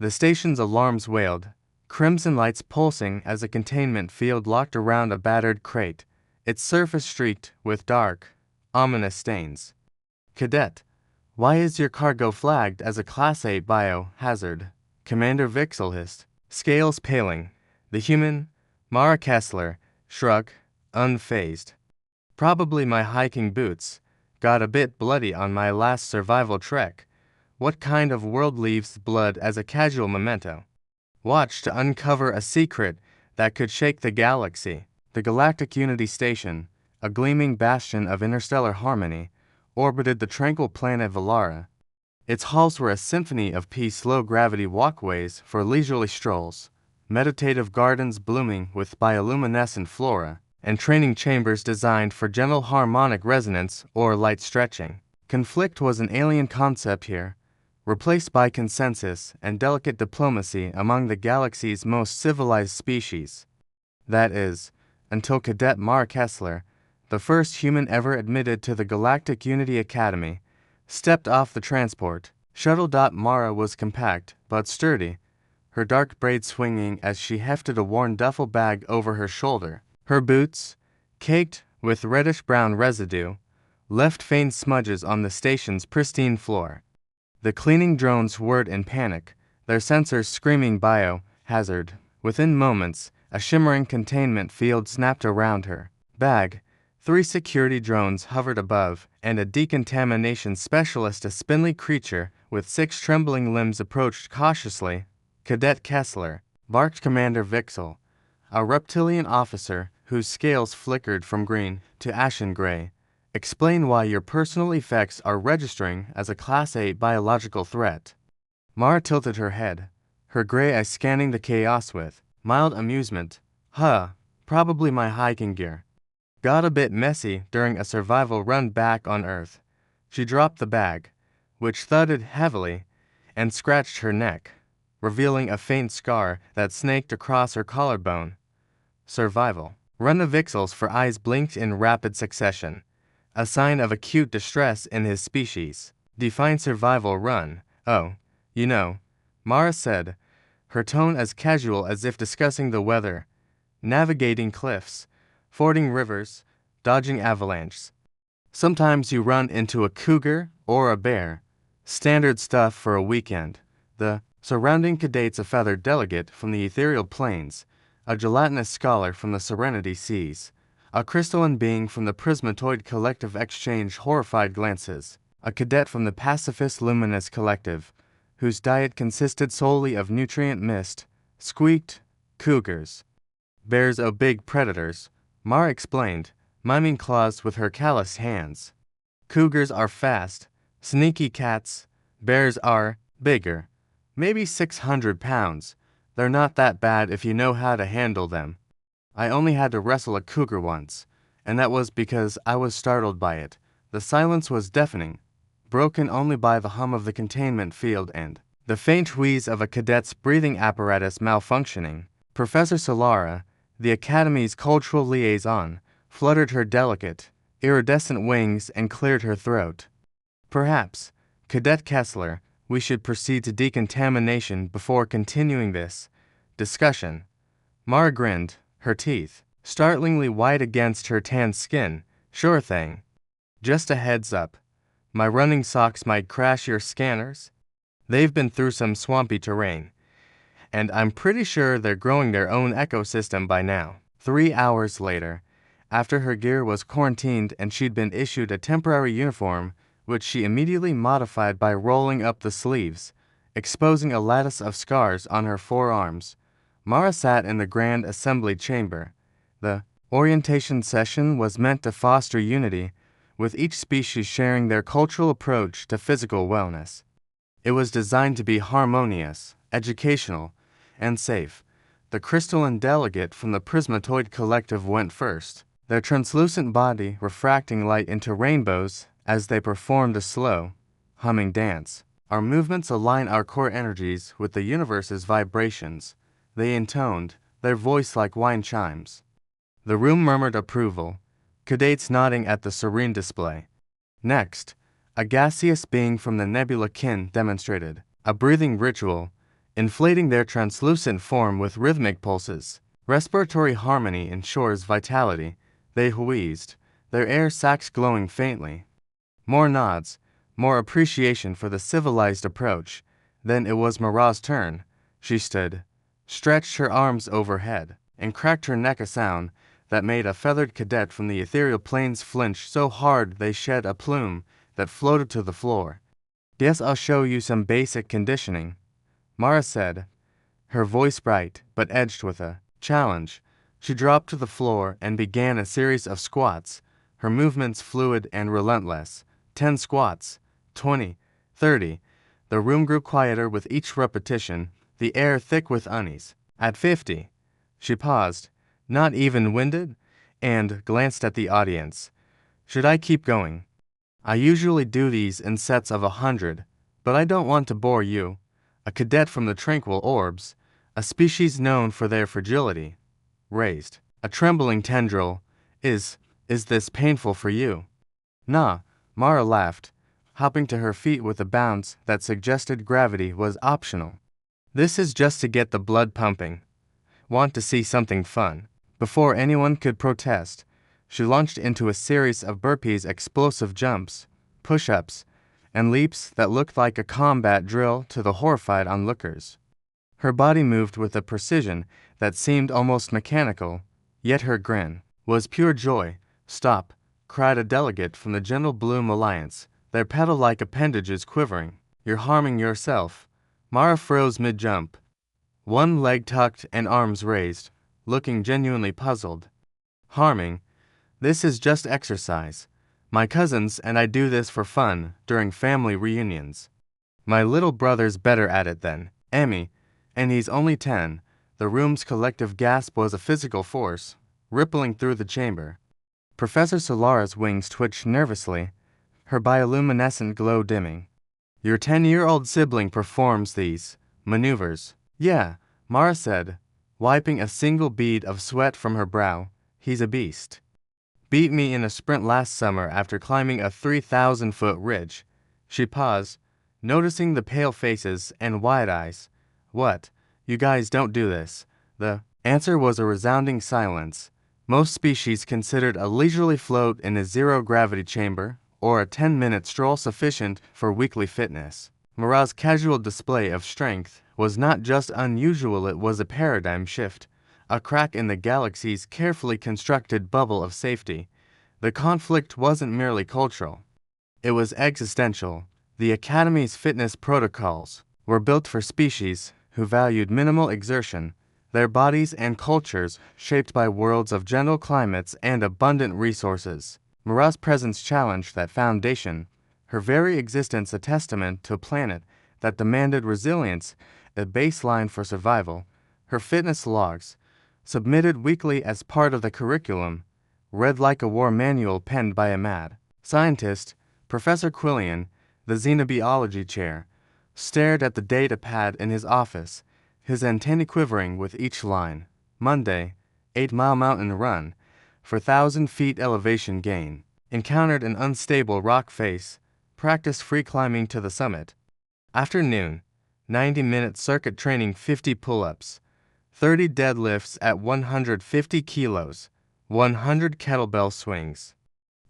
The station's alarms wailed, crimson lights pulsing as a containment field locked around a battered crate, its surface streaked with dark, ominous stains. Cadet, why is your cargo flagged as a Class A biohazard? Commander Vixel hissed, scales paling. The human, Mara Kessler, shrugged, unfazed. Probably my hiking boots. Got a bit bloody on my last survival trek. What kind of world leaves blood as a casual memento? Watch to uncover a secret that could shake the galaxy. The Galactic Unity Station, a gleaming bastion of interstellar harmony, orbited the tranquil planet Valara. Its halls were a symphony of peace, low-gravity walkways for leisurely strolls, meditative gardens blooming with bioluminescent flora, and training chambers designed for gentle harmonic resonance or light stretching. Conflict was an alien concept here, replaced by consensus and delicate diplomacy among the galaxy's most civilized species. That is, until Cadet Mara Kessler, the first human ever admitted to the Galactic Unity Academy, stepped off the transport. Shuttle. Mara was compact but sturdy, her dark braids swinging as she hefted a worn duffel bag over her shoulder. Her boots, caked with reddish-brown residue, left faint smudges on the station's pristine floor. The cleaning drones whirred in panic, their sensors screaming biohazard. Within moments, a shimmering containment field snapped around her bag. 3 security drones hovered above, and a decontamination specialist, a spindly creature with 6 trembling limbs, approached cautiously. Cadet Kessler, barked Commander Vixel, a reptilian officer whose scales flickered from green to ashen gray. Explain why your personal effects are registering as a Class A biological threat. Mara tilted her head, her gray eyes scanning the chaos with mild amusement. Probably my hiking gear. Got a bit messy during a survival run back on Earth. She dropped the bag, which thudded heavily, and scratched her neck, revealing a faint scar that snaked across her collarbone. Survival. Run of Vixels for eyes blinked in rapid succession, a sign of acute distress in his species. Define survival run. Oh, you know, Mara said, her tone as casual as if discussing the weather. Navigating cliffs, fording rivers, dodging avalanches. Sometimes you run into a cougar or a bear. Standard stuff for a weekend. The surrounding cadett's a feathered delegate from the ethereal plains, a gelatinous scholar from the Serenity Seas, a crystalline being from the Prismatoid Collective exchange horrified glances, a cadet from the Pacifist Luminous Collective, whose diet consisted solely of nutrient mist, squeaked, cougars. Bears are big predators, Mara explained, miming claws with her calloused hands. Cougars are fast, sneaky cats. Bears are bigger, maybe 600 pounds. They're not that bad if you know how to handle them. I only had to wrestle a cougar once, and that was because I was startled by it. The silence was deafening, broken only by the hum of the containment field and the faint wheeze of a cadet's breathing apparatus malfunctioning. Professor Solara, the Academy's cultural liaison, fluttered her delicate, iridescent wings and cleared her throat. Perhaps, Cadet Kessler, we should proceed to decontamination before continuing this discussion. Mara grinned, her teeth startlingly white against her tanned skin. Sure thing. Just a heads up. My running socks might crash your scanners. They've been through some swampy terrain, and I'm pretty sure they're growing their own ecosystem by now. 3 hours later, after her gear was quarantined and she'd been issued a temporary uniform, which she immediately modified by rolling up the sleeves, exposing a lattice of scars on her forearms, Mara sat in the Grand Assembly Chamber. The orientation session was meant to foster unity, with each species sharing their cultural approach to physical wellness. It was designed to be harmonious, educational, and safe. The crystalline delegate from the Prismatoid Collective went first, their translucent body refracting light into rainbows as they performed a slow, humming dance. Our movements align our core energies with the universe's vibrations, they intoned, their voice like wine chimes. The room murmured approval, cadets nodding at the serene display. Next, a gaseous being from the nebula kin demonstrated a breathing ritual, inflating their translucent form with rhythmic pulses. Respiratory harmony ensures vitality. They wheezed, their air sacs glowing faintly. More nods, more appreciation for the civilized approach. Then it was Mara's turn. She stood, stretched her arms overhead, and cracked her neck a sound that made a feathered cadet from the ethereal plains flinch so hard they shed a plume that floated to the floor. "Guess I'll show you some basic conditioning," Mara said, her voice bright but edged with a challenge. She dropped to the floor and began a series of squats, her movements fluid and relentless. 10 squats, 20, 30. The room grew quieter with each repetition, the air thick with unease. At 50, she paused, not even winded, and glanced at the audience. "Should I keep going? I usually do these in sets of 100, but I don't want to bore you. A cadet from the tranquil orbs, a species known for their fragility." Raised, a trembling tendril. Is this painful for you?" "Nah," Mara laughed, hopping to her feet with a bounce that suggested gravity was optional. "This is just to get the blood pumping. Want to see something fun?" Before anyone could protest, she launched into a series of burpees, explosive jumps, push-ups, and leaps that looked like a combat drill to the horrified onlookers. Her body moved with a precision that seemed almost mechanical, yet her grin was pure joy. "Stop," cried a delegate from the General Bloom Alliance, their petal-like appendages quivering. "You're harming yourself." Mara froze mid-jump, one leg tucked and arms raised, looking genuinely puzzled. "Harming? This is just exercise. My cousins and I do this for fun during family reunions. My little brother's better at it than Emmy, and he's only 10. The room's collective gasp was a physical force, rippling through the chamber. Professor Solara's wings twitched nervously, her bioluminescent glow dimming. "Your 10-year-old sibling performs these maneuvers?" "Yeah," Mara said, wiping a single bead of sweat from her brow. "He's a beast. Beat me in a sprint last summer after climbing a 3,000-foot ridge." She paused, noticing the pale faces and wide eyes. "What? You guys don't do this?" The answer was a resounding silence. Most species considered a leisurely float in a zero-gravity chamber or a 10-minute stroll sufficient for weekly fitness. Mara's casual display of strength was not just unusual, it was a paradigm shift, a crack in the galaxy's carefully constructed bubble of safety. The conflict wasn't merely cultural. It was existential. The Academy's fitness protocols were built for species who valued minimal exertion, their bodies and cultures shaped by worlds of gentle climates and abundant resources. Mara's presence challenged that foundation, her very existence a testament to a planet that demanded resilience, a baseline for survival. Her fitness logs, submitted weekly as part of the curriculum, read like a war manual penned by a mad scientist. Professor Quillian, the xenobiology chair, stared at the data pad in his office, his antennae quivering with each line. Monday, 8-mile mountain run, for 1,000 feet elevation gain. Encountered an unstable rock face, practiced free climbing to the summit. Afternoon, 90-minute circuit training, 50 pull-ups, 30 deadlifts at 150 kilos, 100 kettlebell swings.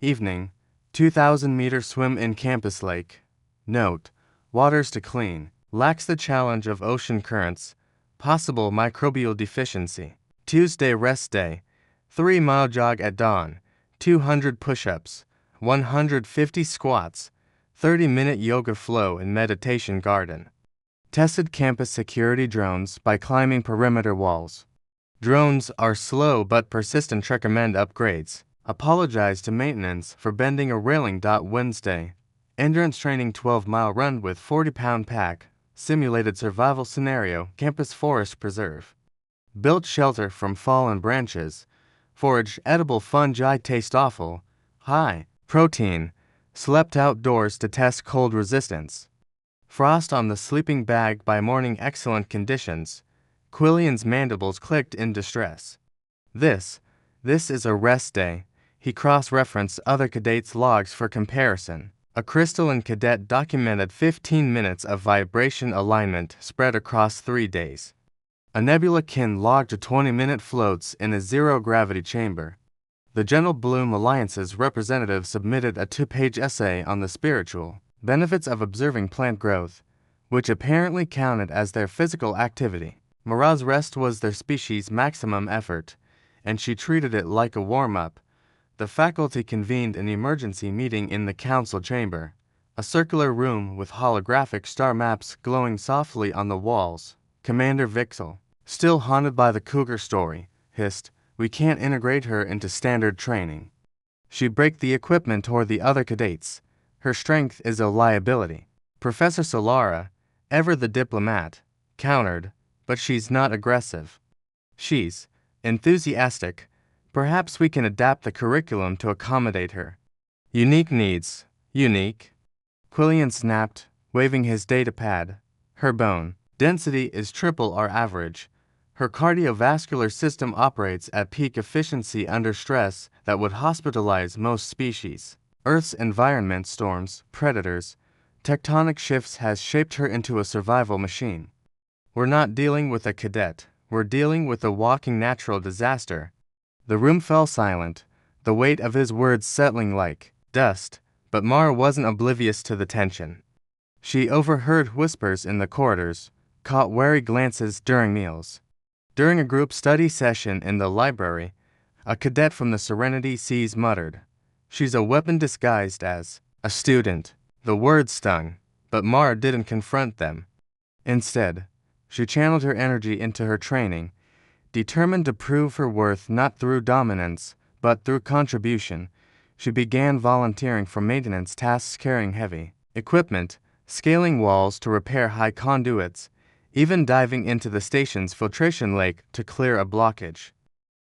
Evening, 2,000-meter swim in campus lake. Note: waters to clean, lacks the challenge of ocean currents, possible microbial deficiency. Tuesday, rest day, 3-mile jog at dawn, 200 push-ups, 150 squats, 30-minute yoga flow in meditation garden. Tested campus security drones by climbing perimeter walls. Drones are slow but persistent, recommend upgrades. Apologize to maintenance for bending a railing. Wednesday, endurance training, 12-mile run with 40-pound pack, simulated survival scenario, campus forest preserve. Built shelter from fallen branches, foraged edible fungi, taste awful, high protein, slept outdoors to test cold resistance. Frost on the sleeping bag by morning, excellent conditions. Quillian's mandibles clicked in distress. This is a rest day. He cross-referenced other cadets' logs for comparison. A crystalline cadet documented 15 minutes of vibration alignment spread across 3 days. A nebula kin logged 20-minute floats in a zero-gravity chamber. The Gentle Bloom Alliance's representative submitted a 2-page essay on the spiritual benefits of observing plant growth, which apparently counted as their physical activity. Mara's rest was their species' maximum effort, and she treated it like a warm-up. The faculty convened an emergency meeting in the council chamber, a circular room with holographic star maps glowing softly on the walls. Commander Vixel, still haunted by the cougar story, hissed, "We can't integrate her into standard training. She'd break the equipment toward the other cadets. Her strength is a liability." Professor Solara, ever the diplomat, countered, "But she's not aggressive. She's enthusiastic. Perhaps we can adapt the curriculum to accommodate her." "Unique needs. Unique?" Quillian snapped, waving his datapad. "Her bone density is triple our average. Her cardiovascular system operates at peak efficiency under stress that would hospitalize most species. Earth's environment, storms, predators, tectonic shifts has shaped her into a survival machine. We're not dealing with a cadet, we're dealing with a walking natural disaster." The room fell silent, the weight of his words settling like dust, but Mara wasn't oblivious to the tension. She overheard whispers in the corridors, caught wary glances during meals. During a group study session in the library, a cadet from the Serenity Seas muttered, "She's a weapon disguised as a student." The words stung, but Mara didn't confront them. Instead, she channeled her energy into her training, determined to prove her worth not through dominance, but through contribution. She began volunteering for maintenance tasks carrying heavy equipment, scaling walls to repair high conduits, even diving into the station's filtration lake to clear a blockage.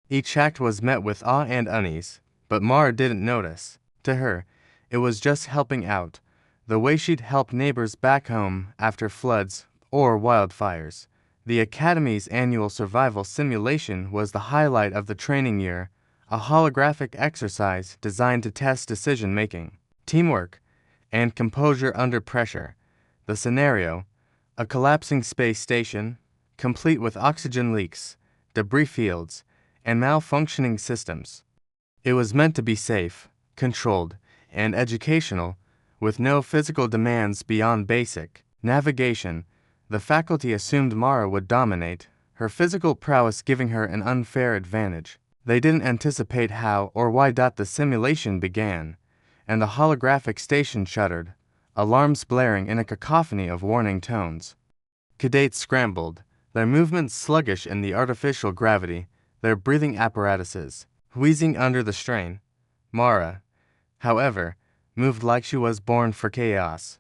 Each act was met with awe and unease, but Mara didn't notice. To her, it was just helping out, the way she'd help neighbors back home after floods or wildfires. The Academy's annual survival simulation was the highlight of the training year, a holographic exercise designed to test decision-making, teamwork, and composure under pressure. The scenario: a collapsing space station, complete with oxygen leaks, debris fields, and malfunctioning systems. It was meant to be safe, controlled, and educational, with no physical demands beyond basic navigation. The faculty assumed Mara would dominate, her physical prowess giving her an unfair advantage. They didn't anticipate how or why the simulation began, and the holographic station shuddered, alarms blaring in a cacophony of warning tones. Cadets scrambled, their movements sluggish in the artificial gravity, their breathing apparatuses wheezing under the strain. Mara, however, moved like she was born for chaos.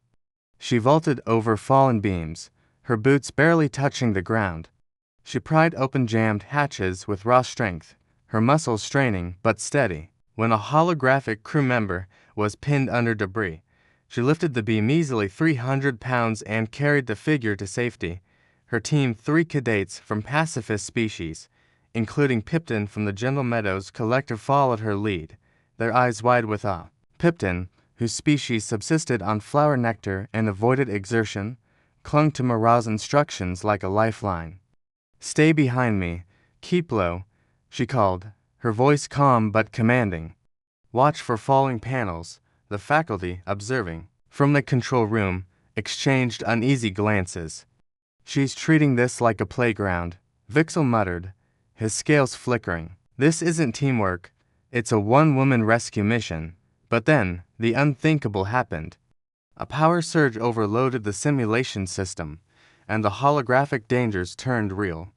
She vaulted over fallen beams, her boots barely touching the ground. She pried open jammed hatches with raw strength, her muscles straining but steady. When a holographic crew member was pinned under debris, she lifted the beam easily 300 pounds and carried the figure to safety. Her team, 3 cadets from pacifist species, including Pipton from the Gentle Meadows Collective, followed her lead, their eyes wide with awe. Pipton, whose species subsisted on flower nectar and avoided exertion, clung to Mara's instructions like a lifeline. "Stay behind me. Keep low," she called, her voice calm but commanding. "Watch for falling panels." The faculty, observing from the control room, exchanged uneasy glances. "She's treating this like a playground," Vixel muttered, his scales flickering. "This isn't teamwork, it's a one-woman rescue mission." But then, the unthinkable happened. A power surge overloaded the simulation system, and the holographic dangers turned real.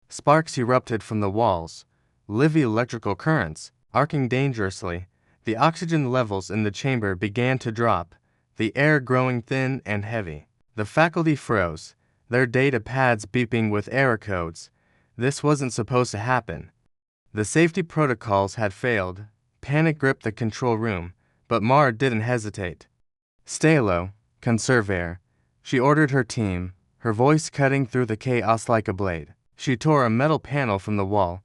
Sparks erupted from the walls, livy electrical currents, arcing dangerously. The oxygen levels in the chamber began to drop, the air growing thin and heavy. The faculty froze, their data pads beeping with error codes. This wasn't supposed to happen. The safety protocols had failed. Panic gripped the control room, but Mara didn't hesitate. "Stay low, conserve air," she ordered her team, her voice cutting through the chaos like a blade. She tore a metal panel from the wall,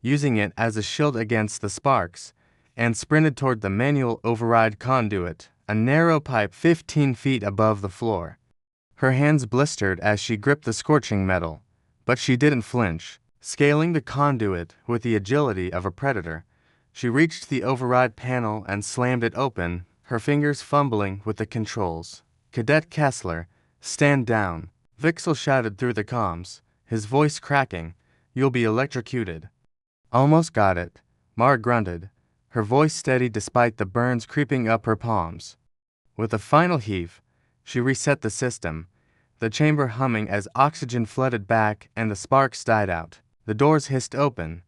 using it as a shield against the sparks, and sprinted toward the manual override conduit, a narrow pipe 15 feet above the floor. Her hands blistered as she gripped the scorching metal, but she didn't flinch. Scaling the conduit with the agility of a predator, she reached the override panel and slammed it open, her fingers fumbling with the controls. "Cadet Kessler, stand down," Vixel shouted through the comms, his voice cracking. "You'll be electrocuted." "Almost got it," Mara grunted, her voice steady despite the burns creeping up her palms. With a final heave, she reset the system, the chamber humming as oxygen flooded back and the sparks died out. The doors hissed open,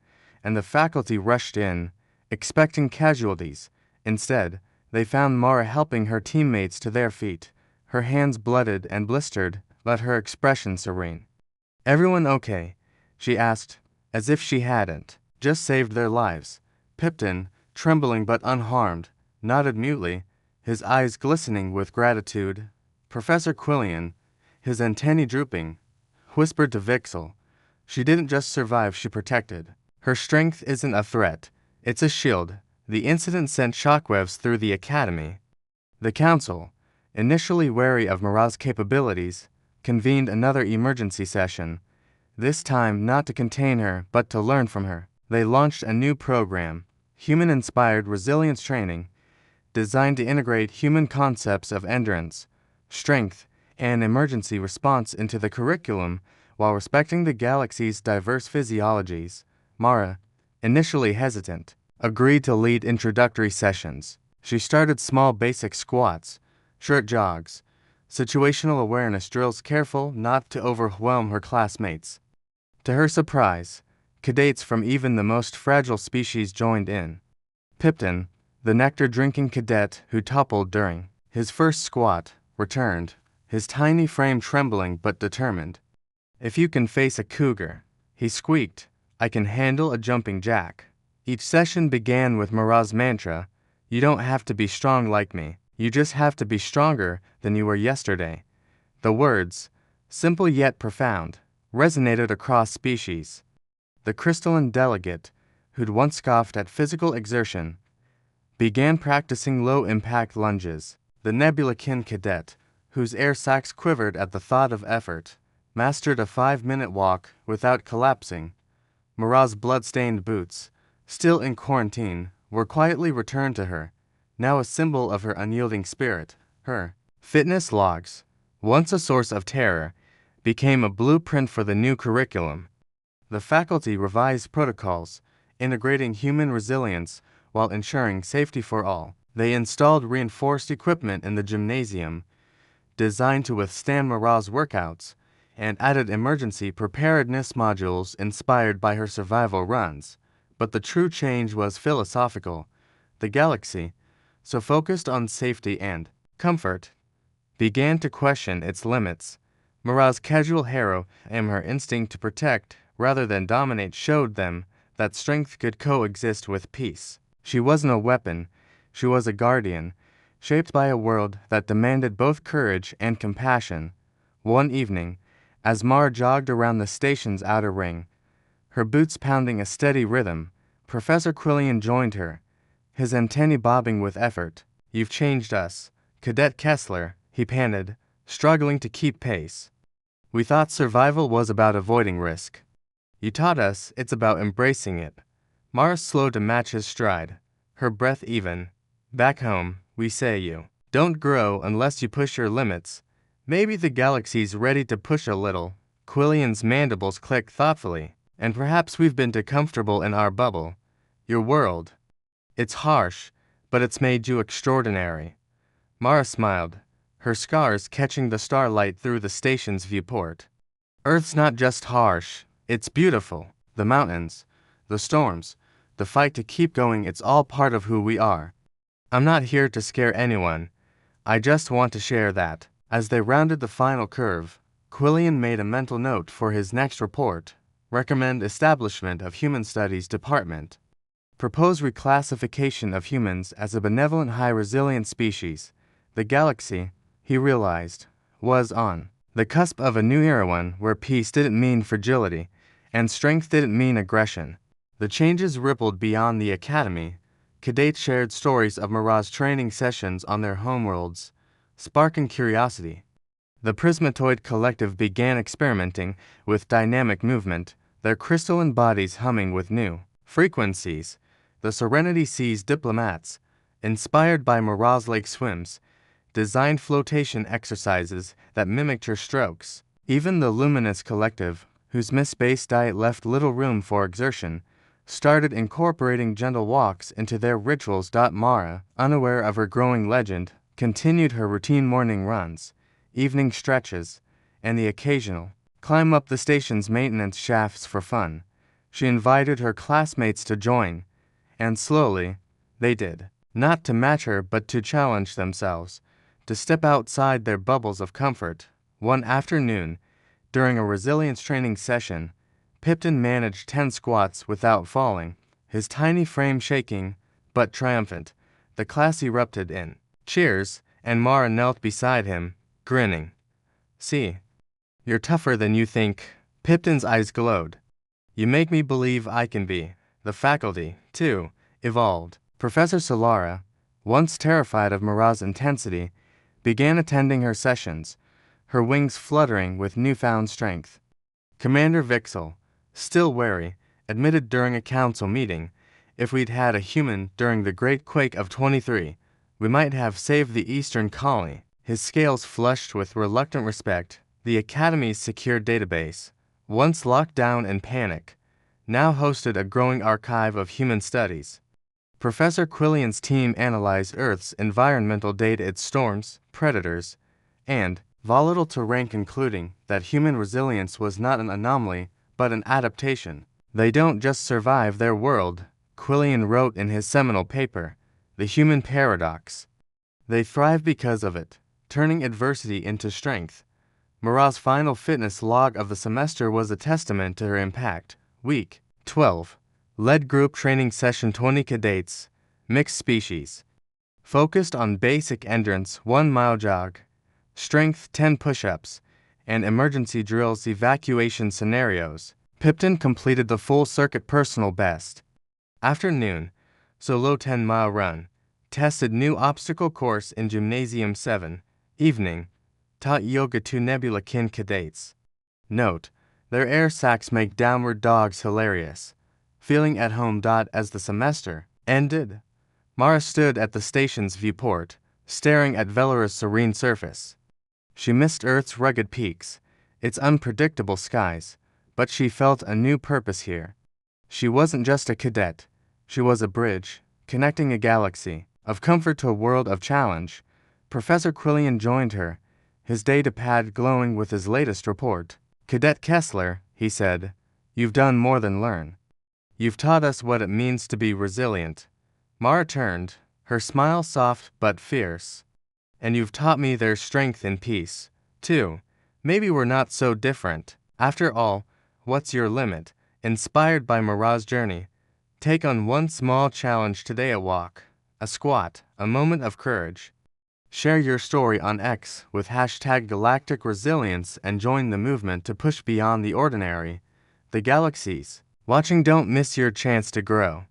and the faculty rushed in, expecting casualties. Instead, they found Mara helping her teammates to their feet, her hands blooded and blistered, but her expression serene. "Everyone okay?" she asked, as if she hadn't just saved their lives. Pipton, trembling but unharmed, nodded mutely, his eyes glistening with gratitude. Professor Quillian, his antennae drooping, whispered to Vixel, "She didn't just survive, she protected. Her strength isn't a threat, it's a shield." The incident sent shockwaves through the academy. The council, initially wary of Mara's capabilities, convened another emergency session, this time not to contain her but to learn from her. They launched a new program, human-inspired resilience training, designed to integrate human concepts of endurance, strength, and emergency response into the curriculum while respecting the galaxy's diverse physiologies. Mara, initially hesitant, agreed to lead introductory sessions. She started small basic squats, short jogs, situational awareness drills, careful not to overwhelm her classmates. To her surprise, cadets from even the most fragile species joined in. Pipton, the nectar-drinking cadet who toppled during his first squat, returned, his tiny frame trembling but determined. "If you can face a cougar," he squeaked, "I can handle a jumping jack." Each session began with Mara's mantra, "You don't have to be strong like me, you just have to be stronger than you were yesterday." The words, simple yet profound, resonated across species. The crystalline delegate, who'd once scoffed at physical exertion, began practicing low-impact lunges. The nebula-kin cadet, whose air sacs quivered at the thought of effort, mastered a 5-minute walk without collapsing. Mara's bloodstained boots, still in quarantine, were quietly returned to her, now a symbol of her unyielding spirit. Her fitness logs, once a source of terror, became a blueprint for the new curriculum. The faculty revised protocols, integrating human resilience while ensuring safety for all. They installed reinforced equipment in the gymnasium, designed to withstand Mara's workouts, and added emergency preparedness modules inspired by her survival runs. But the true change was philosophical. The galaxy, so focused on safety and comfort, began to question its limits. Mara's casual hero and her instinct to protect rather than dominate showed them that strength could coexist with peace. She wasn't a weapon, she was a guardian, shaped by a world that demanded both courage and compassion. One evening, as Mara jogged around the station's outer ring, her boots pounding a steady rhythm, Professor Quillian joined her, his antennae bobbing with effort. "You've changed us, Cadet Kessler," he panted, struggling to keep pace. "We thought survival was about avoiding risk. You taught us it's about embracing it." Mara slowed to match his stride, her breath even. "Back home, we say you don't grow unless you push your limits. Maybe the galaxy's ready to push a little." Quillian's mandibles clicked thoughtfully. "And perhaps we've been too comfortable in our bubble. Your world. It's harsh, but it's made you extraordinary." Mara smiled, her scars catching the starlight through the station's viewport. "Earth's not just harsh, it's beautiful. The mountains, the storms, the fight to keep going, it's all part of who we are. I'm not here to scare anyone. I just want to share that." As they rounded the final curve, Quillian made a mental note for his next report. Recommend establishment of Human Studies Department. Propose reclassification of humans as a benevolent high-resilient species. The galaxy, he realized, was on the cusp of a new era, one where peace didn't mean fragility, and strength didn't mean aggression. The changes rippled beyond the academy, Cadet shared stories of Mara's training sessions on their homeworlds, sparking curiosity. The Prismatoid Collective began experimenting with dynamic movement, their crystalline bodies humming with new frequencies. The Serenity Seas diplomats, inspired by Mara's lake swims, designed flotation exercises that mimicked her strokes. Even the Luminous Collective, whose mist-based diet left little room for exertion, started incorporating gentle walks into their rituals. Mara, unaware of her growing legend, continued her routine morning runs, evening stretches, and the occasional climb up the station's maintenance shafts for fun. She invited her classmates to join, and slowly, they did. Not to match her but to challenge themselves, to step outside their bubbles of comfort. One afternoon, during a resilience training session, Pipton managed 10 squats without falling, his tiny frame shaking, but triumphant. The class erupted in cheers, and Mara knelt beside him, grinning. "See, you're tougher than you think." Pipton's eyes glowed. "You make me believe I can be." The faculty, too, evolved. Professor Solara, once terrified of Mara's intensity, began attending her sessions, her wings fluttering with newfound strength. Commander Vixel, still wary, admitted during a council meeting, "If we'd had a human during the Great Quake of 23, we might have saved the Eastern Colony." His scales flushed with reluctant respect. The Academy's secure database, once locked down in panic, now hosted a growing archive of human studies. Professor Quillian's team analyzed Earth's environmental data, its storms, predators, and volatile terrain, concluding that human resilience was not an anomaly, but an adaptation. "They don't just survive their world," Quillian wrote in his seminal paper, The Human Paradox. "They thrive because of it, turning adversity into strength." Mara's final fitness log of the semester was a testament to her impact. Week 12. Led group training session. 20 cadets, mixed species. Focused on basic endurance, 1-mile jog, strength 10 push-ups, and emergency drills, evacuation scenarios. Pipton completed the full circuit personal best. Afternoon, solo 10-mile run. Tested new obstacle course in Gymnasium 7. Evening, taught yoga to Nebula Kin cadets. Note, their air sacs make downward dogs hilarious. Feeling at home. As the semester ended, Mara stood at the station's viewport, staring at Velura's serene surface. She missed Earth's rugged peaks, its unpredictable skies, but she felt a new purpose here. She wasn't just a cadet, she was a bridge, connecting a galaxy of comfort to a world of challenge. Professor Quillian joined her, his datapad glowing with his latest report. "Cadet Kessler," he said, "you've done more than learn. You've taught us what it means to be resilient." Mara turned, her smile soft but fierce. "And you've taught me there's strength in peace, too. Maybe we're not so different. After all, what's your limit?" Inspired by Mara's journey, take on one small challenge today: a walk, a squat, a moment of courage. Share your story on X with #Galactic Resilience and join the movement to push beyond the ordinary, the galaxies. Watching, don't miss your chance to grow.